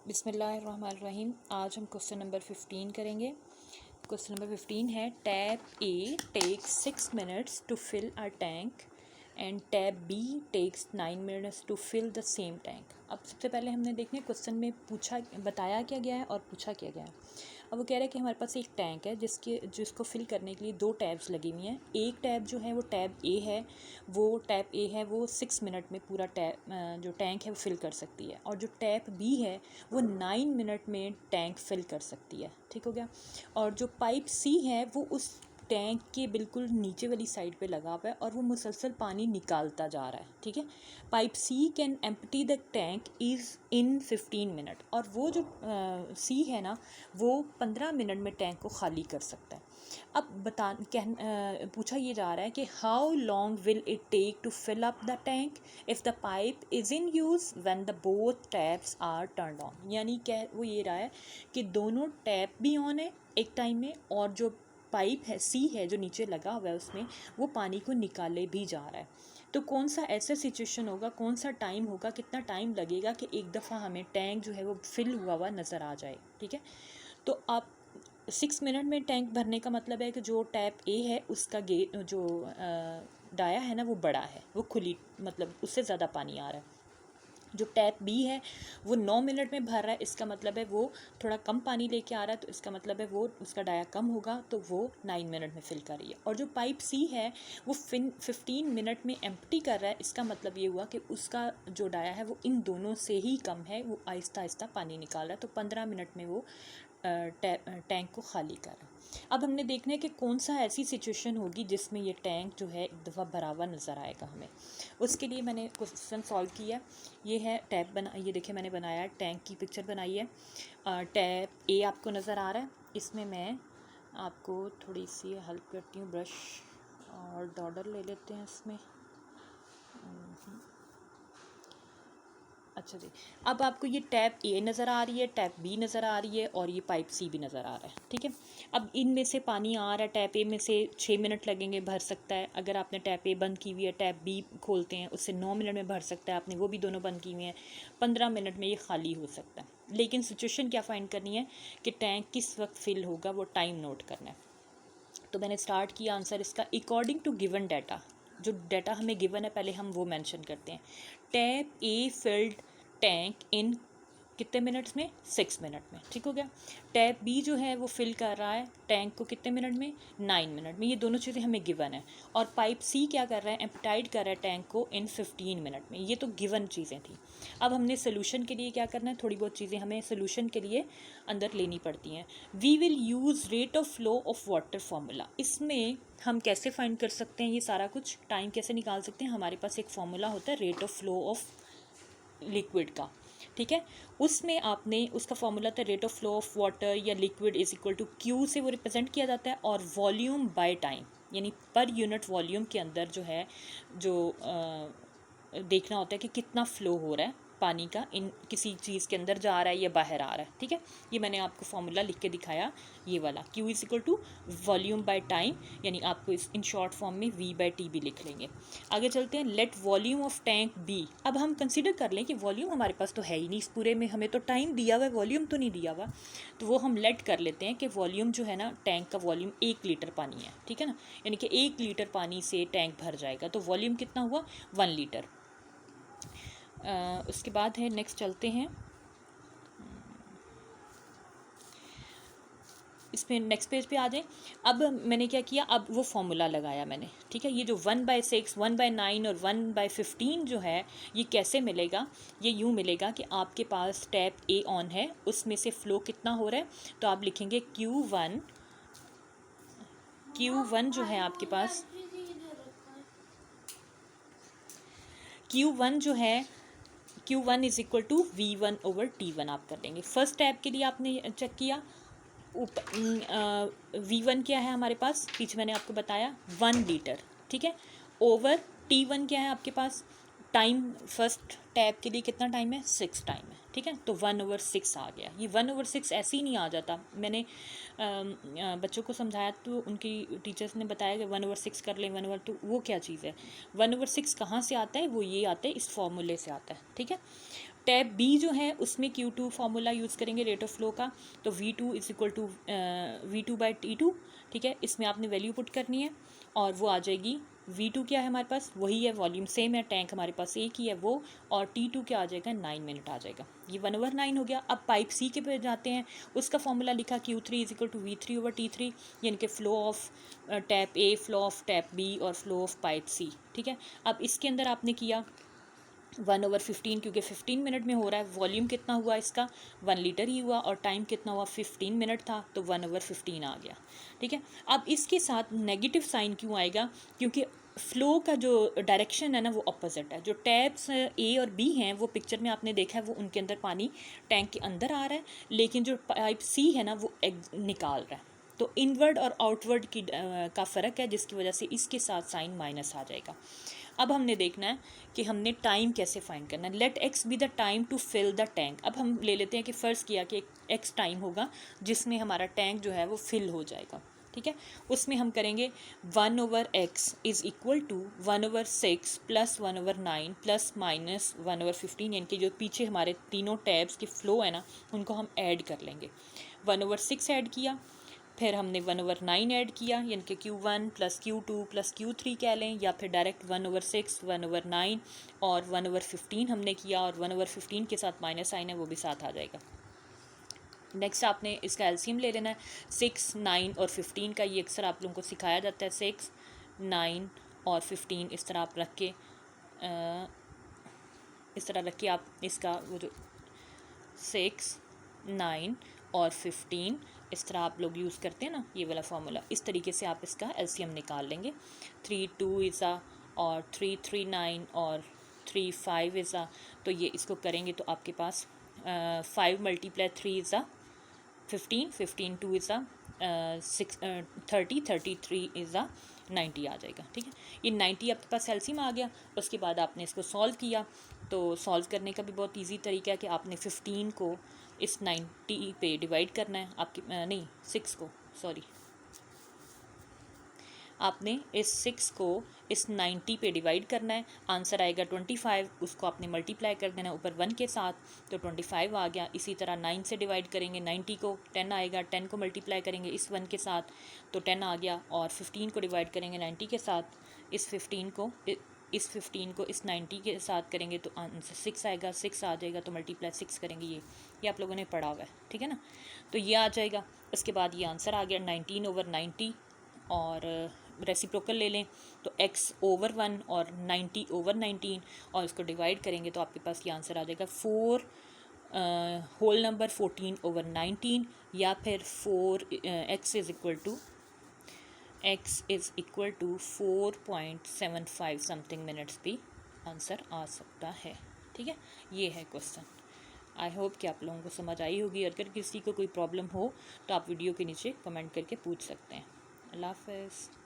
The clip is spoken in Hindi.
बिस्मिल्लाहिर्रहमानिर्रहीम। आज हम क्वेश्चन नंबर 15 करेंगे। क्वेश्चन नंबर 15 है, tap A takes 6 minutes to fill a tank and tap B takes 9 minutes to fill the same tank. अब सबसे पहले हमने देखने क्वेश्चन में बताया क्या गया है और पूछा क्या गया है। अब वो कह रहा है कि हमारे पास एक टैंक है जिसको फिल करने के लिए 2 टैब्स लगी हुई हैं। एक टैब जो है वो टैब ए है, वो 6 मिनट में पूरा जो टैंक है वो फिल कर सकती है, और जो टैप बी है वो 9 मिनट में टैंक फिल कर सकती है। ठीक हो गया। और जो पाइप सी है वो उस टैंक के बिल्कुल नीचे वाली साइड पे लगा हुआ है और वो मुसलसल पानी निकालता जा रहा है। ठीक है। Pipe C can empty the tank is in 15 minute, और वो जो सी है ना वो 15 मिनट में टैंक को खाली कर सकता है। अब पूछा ये जा रहा है कि how long will it take to fill up the tank if the pipe is in use when the both taps are turned on. यानी वो ये रहा है कि दोनों टैप भी ऑन है एक टाइम में, और जो पाइप है सी है जो नीचे लगा हुआ है उसमें वो पानी को निकाले भी जा रहा है। तो कौन सा ऐसा सिचुएशन होगा, कौन सा टाइम होगा, कितना टाइम लगेगा कि एक दफ़ा हमें टैंक जो है वो फिल हुआ हुआ नज़र आ जाए। ठीक है। तो आप 6 मिनट में टैंक भरने का मतलब है कि जो टैप ए है उसका जो डाया है ना वो बड़ा है, वो खुली, मतलब उससे ज़्यादा पानी आ रहा है। जो टैप बी है वो 9 मिनट में भर रहा है, इसका मतलब है वो थोड़ा कम पानी लेके आ रहा है, तो इसका मतलब है वो उसका डाया कम होगा, तो वो 9 मिनट में फिल कर रही है। और जो पाइप सी है वो 15 मिनट में एम्प्टी कर रहा है, इसका मतलब ये हुआ कि उसका जो डाया है वो इन दोनों से ही कम है, वो आहिस्ता आहिस्ता पानी निकाल रहा है, तो 15 मिनट में वो टैंक को खाली कर रहा है। अब हमने देखना है कि कौन सा ऐसी सिचुएशन होगी जिसमें ये टैंक जो है एक दफ़ा भरा हुआ नज़र आएगा हमें। उसके लिए मैंने क्वेश्चन सॉल्व किया। ये है ये देखिए मैंने बनाया है, टैंक की पिक्चर बनाई है। टैप ए आपको नज़र आ रहा है, इसमें मैं आपको थोड़ी सी हेल्प करती हूँ, ब्रश और डॉडर ले लेते हैं इसमें। अच्छा जी, अब आपको ये टैप ए नज़र आ रही है, टैप बी नज़र आ रही है, और ये पाइप सी भी नज़र आ रहा है। ठीक है। अब इनमें से पानी आ रहा है, टैप ए में से 6 मिनट लगेंगे, भर सकता है। अगर आपने टैप ए बंद की हुई है, टैप बी खोलते हैं, उससे 9 मिनट में भर सकता है, आपने वो भी दोनों बंद की हुई हैं, 15 मिनट में ये खाली हो सकता है। लेकिन सिचुएशन क्या फ़ाइंड करनी है कि टैंक किस वक्त फिल होगा, वो टाइम नोट करना है। तो मैंने स्टार्ट किया आंसर इसका अकॉर्डिंग टू गिवन डाटा। जो डाटा हमें गिवन है पहले हम वो मेंशन करते हैं। Tap A field tank in कितने मिनट्स में, 6 मिनट में। ठीक हो गया। टैप बी जो है वो फिल कर रहा है टैंक को कितने मिनट में, 9 मिनट में। ये दोनों चीज़ें हमें गिवन है। और पाइप सी क्या कर रहा है, एम्प्टाइड कर रहा है टैंक को इन 15 मिनट में। ये तो गिवन चीज़ें थी। अब हमने सोल्यूशन के लिए क्या करना है, थोड़ी बहुत चीज़ें हमें सोल्यूशन के लिए अंदर लेनी पड़ती हैं। We will use rate of flow of water formula. इसमें हम कैसे फाइंड कर सकते हैं ये सारा कुछ, टाइम कैसे निकाल सकते हैं। हमारे पास एक फार्मूला होता है rate of flow of liquid का। ठीक है। उसमें आपने उसका फॉर्मूला था rate of flow of water या liquid is equal to Q से वो रिप्रेजेंट किया जाता है, और वॉल्यूम बाय टाइम, यानी पर यूनिट वॉल्यूम के अंदर जो है देखना होता है कि कितना फ्लो हो रहा है पानी का, इन किसी चीज़ के अंदर जा रहा है या बाहर आ रहा है। ठीक है। ये मैंने आपको फॉर्मूला लिख के दिखाया, ये वाला Q is equal to volume by time, यानी आपको इन शॉर्ट फॉर्म में V बाय टी भी लिख लेंगे। आगे चलते हैं, let volume of tank B. अब हम कंसिडर कर लें कि वॉल्यूम हमारे पास तो है ही नहीं इस पूरे में, हमें तो टाइम दिया हुआ है, वॉल्यूम तो नहीं दिया हुआ, तो वो हम लेट कर लेते हैं कि वॉल्यूम जो है ना, टैंक का वॉल्यूम 1 लीटर पानी है। ठीक है ना, यानी कि 1 लीटर पानी से टैंक भर जाएगा, तो वॉल्यूम कितना हुआ, 1 लीटर। उसके बाद है, नेक्स्ट चलते हैं, इसमें नेक्स्ट पेज पे आ जाएं। अब मैंने क्या किया, अब वो फॉर्मूला लगाया मैंने। ठीक है। ये जो 1/6, 1/9 और 1/15 जो है ये कैसे मिलेगा, ये यूँ मिलेगा कि आपके पास टैप ए ऑन है, उसमें से फ़्लो कितना हो रहा है, तो आप लिखेंगे Q1 जो है आपके पास, Q1 जो है Q1 is equal to V1/T1 आप कर देंगे। फर्स्ट टैप के लिए आपने चेक किया, V1 क्या है हमारे पास, पीछे मैंने आपको बताया 1 लीटर। ठीक है। ओवर T1 क्या है आपके पास, टाइम फर्स्ट टैप के लिए कितना टाइम है, 6 टाइम है। ठीक है। तो 1/6 आ गया। ये 1/6 ऐसे ही नहीं आ जाता, मैंने बच्चों को समझाया तो उनकी टीचर्स ने बताया कि 1/6 कर लें, तो वो क्या चीज़ है, 1/6 कहाँ से आता है, वो ये आता है, इस फॉर्मूले से आता है। ठीक है। टैब बी जो है उसमें Q2 फार्मूला यूज़ करेंगे रेट ऑफ फ्लो का, तो V2 is equal to V2/T2, ठीक है। इसमें आपने वैल्यू पुट करनी है और वो आ जाएगी। V2 क्या है हमारे पास, वही है, वॉल्यूम सेम है, टैंक हमारे पास एक ही है वो, और T2 क्या आ जाएगा, 9 मिनट आ जाएगा। ये 1/9 हो गया। अब पाइप सी के पे जाते हैं, उसका फॉर्मूला लिखा Q3 is equal to V3/T3, यानी कि flow of tap A, flow of tap B और फ्लो ऑफ पाइप सी, ठीक है। अब इसके अंदर आपने किया 1/15, क्योंकि 15 मिनट में हो रहा है। वॉल्यूम कितना हुआ इसका, 1 लीटर ही हुआ, और टाइम कितना हुआ, 15 मिनट था, तो 1/15 आ गया, ठीक है। अब इसके साथ नेगेटिव साइन क्यों आएगा, क्योंकि फ्लो का जो डायरेक्शन है ना वो अपोजिट है। जो टैप्स ए और बी हैं वो पिक्चर में आपने देखा है, वो उनके अंदर पानी टैंक के अंदर आ रहा है, लेकिन जो पाइप सी है ना वो निकाल रहा है। तो इनवर्ड और आउटवर्ड की का फ़र्क है, जिसकी वजह से इसके साथ साइन माइनस आ जाएगा। अब हमने देखना है कि हमने टाइम कैसे फाइंड करना है। Let X be the time to fill the tank. अब हम ले लेते हैं कि फ़र्ज़ किया कि एक्स टाइम होगा जिसमें हमारा टैंक जो है वो फिल हो जाएगा, ठीक है। उसमें हम करेंगे 1/x is equal to 1/6 plus 1/9 plus minus 1/15, यानी कि जो पीछे हमारे तीनों टैब्स की फ़्लो है ना उनको हम ऐड कर लेंगे। 1/6 ऐड किया, फिर हमने 1/9 ऐड किया, यानी कि Q1 plus Q2 plus Q3 कह लें, या फिर डायरेक्ट 1/6 1/9 और 1/15 हमने किया, और 1/15 के साथ माइनस साइन है वो भी साथ आ जाएगा। नेक्स्ट आपने इसका एलसीएम ले लेना है, 6, 9 और 15 का। ये अक्सर आप लोगों को सिखाया जाता है, 6, 9 और 15 इस तरह आप रख के आप इसका वो जो 6, 9 और 15 इस तरह आप लोग यूज़ करते हैं ना, ये वाला फार्मूला, इस तरीके से आप इसका एलसीएम निकाल लेंगे। 3, 2 इज़ा और 3, 3, 9 और 3, 5 इज़ा, तो ये इसको करेंगे तो आपके पास 5 × 3 इज़ा 15, 15 2 इज़ा 6 30, 33 इज़ा 90 आ जाएगा, ठीक है। ये 90 आपके पास एलसीएम आ गया। उसके बाद आपने इसको सॉल्व किया, तो सॉल्व करने का भी बहुत इजी तरीका है कि आपने 15 को इस 90 पे डिवाइड करना है, आपकी नहीं 6 को, सॉरी, आपने इस 6 को इस 90 पे डिवाइड करना है, आंसर आएगा 25। उसको आपने मल्टीप्लाई कर देना ऊपर 1 के साथ, तो 25 आ गया। इसी तरह 9 से डिवाइड करेंगे 90 को, 10 आएगा, 10 को मल्टीप्लाई करेंगे इस 1 के साथ, तो 10 आ गया। और 15 को डिवाइड करेंगे 90 के साथ, इस 15 को इस 90 के साथ करेंगे तो आंसर 6 आएगा, 6 आ जाएगा, तो मल्टीप्लाई 6 करेंगे। ये आप लोगों ने पढ़ा हुआ है, ठीक है ना। तो ये आ जाएगा। उसके बाद ये आंसर आ गया 19/90, और रेसिप्रोकल ले लें तो x/1 और 90/19, और इसको डिवाइड करेंगे तो आपके पास ये आंसर आ जाएगा 4 होल नंबर 14/19, या फिर 4 x is equal to 4.75 something minutes भी आंसर आ सकता है, ठीक है। ये है क्वेश्चन। आई होप कि आप लोगों को समझ आई होगी। अगर किसी को कोई प्रॉब्लम हो तो आप वीडियो के नीचे कमेंट करके पूछ सकते हैं। अल्लाह हाफ़िज़।